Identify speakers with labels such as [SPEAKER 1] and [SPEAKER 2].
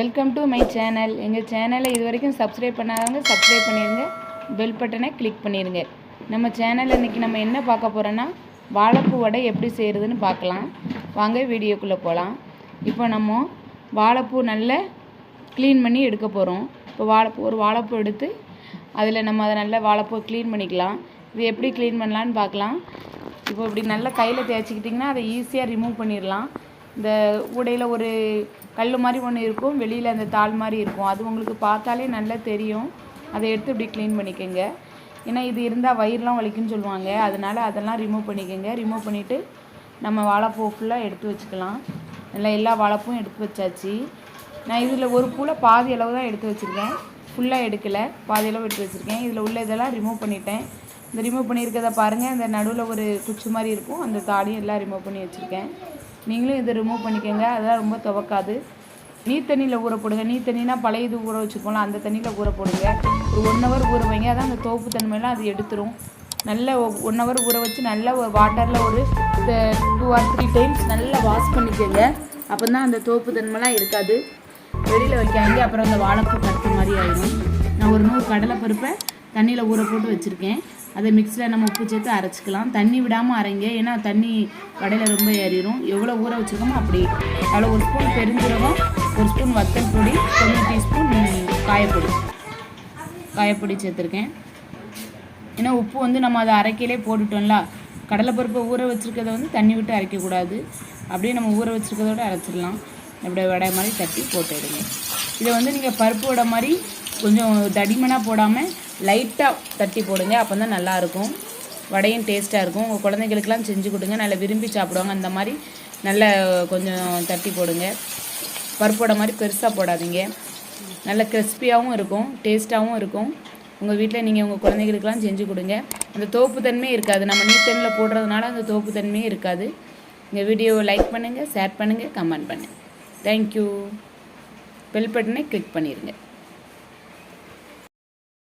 [SPEAKER 1] Welcome to my channel. எங்கள் சேனலை இது வரைக்கும் சப்ஸ்கிரைப் பண்ணாதவங்க சப்ஸ்கிரைப் பண்ணிடுங்க, பெல் பட்டனை கிளிக் பண்ணிடுங்க. நம்ம சேனலில் இன்றைக்கி நம்ம என்ன பார்க்க போகிறோன்னா வாழைப்பூ வடை எப்படி செய்கிறதுன்னு பார்க்கலாம். வாங்க வீடியோக்குள்ளே போகலாம். இப்போ நம்ம வாழைப்பூ நல்லா க்ளீன் பண்ணி எடுக்க போகிறோம். இப்போ ஒரு வாழைப்பூ எடுத்து அதில் நம்ம அதை நல்லா வாழைப்பூ க்ளீன் பண்ணிக்கலாம். இது எப்படி க்ளீன் பண்ணலான்னு பார்க்கலாம். இப்போ இப்படி நல்லா கையில் தேய்ச்சிக்கிட்டிங்கன்னா அதை ஈஸியாக ரிமூவ் பண்ணிடலாம். இந்த உடையில் ஒரு கல் மாதிரி ஒன்று இருக்கும், வெளியில் அந்த தாள் மாதிரி இருக்கும், அது உங்களுக்கு பார்த்தாலே நல்லா தெரியும். அதை எடுத்து இப்படி க்ளீன் பண்ணிக்கோங்க. ஏன்னா இது இருந்தால் வயிறுலாம் வலிக்குன்னு சொல்லுவாங்க, அதனால் அதெல்லாம் ரிமூவ் பண்ணிக்கோங்க. ரிமூவ் பண்ணிவிட்டு நம்ம வாழைப்பூ ஃபுல்லாக எடுத்து வச்சுக்கலாம். நல்லா எல்லா வாழைப்பூவும் எடுத்து வச்சாச்சு. நான் இதில் ஒரு பூவில் பாதி அளவு தான் எடுத்து வச்சுருக்கேன், ஃபுல்லாக எடுக்கலை, பாதி அளவு எடுத்து வச்சுருக்கேன். இதில் உள்ள இதெல்லாம் ரிமூவ் பண்ணிட்டேன். இந்த ரிமூவ் பண்ணியிருக்கிறத பாருங்கள், அந்த நடுவில் ஒரு குச்சி மாதிரி இருக்கும், அந்த தாடியும் எல்லாம் ரிமூவ் பண்ணி வச்சுருக்கேன். நீங்களும் இதை ரிமூவ் பண்ணிக்கோங்க, அதெல்லாம் ரொம்ப துவக்காது. நீர் தண்ணியில் ஊற போடுங்க. நீர் தண்ணினா பழைய இது ஊற வச்சுக்கோங்களா, அந்த தண்ணியில் ஊற போடுங்க. ஒரு 1 ஹவர் ஊற வைங்க, அதான் அந்த தோப்பு தன்மையெல்லாம் அது எடுத்துரும். நல்லா 1 ஹவர் ஊற வச்சு நல்லா ஒரு வாட்டரில் ஒரு 2 or 3 டைம்ஸ் நல்லா வாஷ் பண்ணிக்கோங்க. அப்போ தான் அந்த தோப்பு தன்மைலாம் இருக்காது. வெளியில் வைக்காங்க, அப்புறம் அந்த வாழைப்பூ கட்டு மாதிரி ஆகிடும். நான் ஒரு 100 கடலைப்பருப்பை தண்ணியில் ஊற போட்டு வச்சுருக்கேன். அதை மிக்ஸியில் நம்ம உப்பு சேர்த்து அரைச்சிக்கலாம். தண்ணி விடாமல் அரைங்க, ஏன்னா தண்ணி வடையில் ரொம்ப ஏறிடும். எவ்வளோ ஊற வச்சுருக்கோமோ அப்படி. அதில் 1 ஸ்பூன் பெருஞ்சீரகம், 1 ஸ்பூன் வத்தல் பொடி, 1 டீஸ்பூன் காயப்பொடி சேர்த்துருக்கேன். ஏன்னா உப்பு வந்து நம்ம அதை அரைக்கையிலே போட்டுட்டோம்ல. கடலைப்பருப்பை ஊற வச்சுருக்கிறத வந்து தண்ணி விட்டு அரைக்கக்கூடாது, அப்படியே நம்ம ஊற வச்சுருக்கிறதோட அரைச்சிடலாம். இப்படி வடை மாதிரி தட்டி போட்டுடுங்க. இதை வந்து நீங்கள் பருப்பு வடை மாதிரி கொஞ்சம் தடிமனாக போடாமல் லைட்டாக தட்டி போடுங்க, அப்போ தான் நல்லாயிருக்கும். வடையும் டேஸ்ட்டாக இருக்கும். உங்கள் குழந்தைங்களுக்கெல்லாம் செஞ்சு கொடுங்க, நல்லா விரும்பி சாப்பிடுவாங்க. அந்த மாதிரி நல்லா கொஞ்சம் தட்டி போடுங்க. பருப்பு வடை மாதிரி பெருசாக போடாதீங்க. நல்ல கிறிஸ்பியாகவும் இருக்கும், டேஸ்ட்டாகவும் இருக்கும். உங்கள் வீட்டில் நீங்கள் உங்கள் குழந்தைங்களுக்கெல்லாம் செஞ்சு கொடுங்க. அந்த தோப்பு தன்மையே இருக்காது, நம்ம நீர் தண்ணியில் போடுறதுனால அந்த தோப்பு தன்மையே இருக்காது. இந்த வீடியோவை லைக் பண்ணுங்கள், ஷேர் பண்ணுங்கள், கமெண்ட் பண்ணுங்கள். தேங்க்யூ. பெல் பட்டனை கிளிக் பண்ணிடுங்க.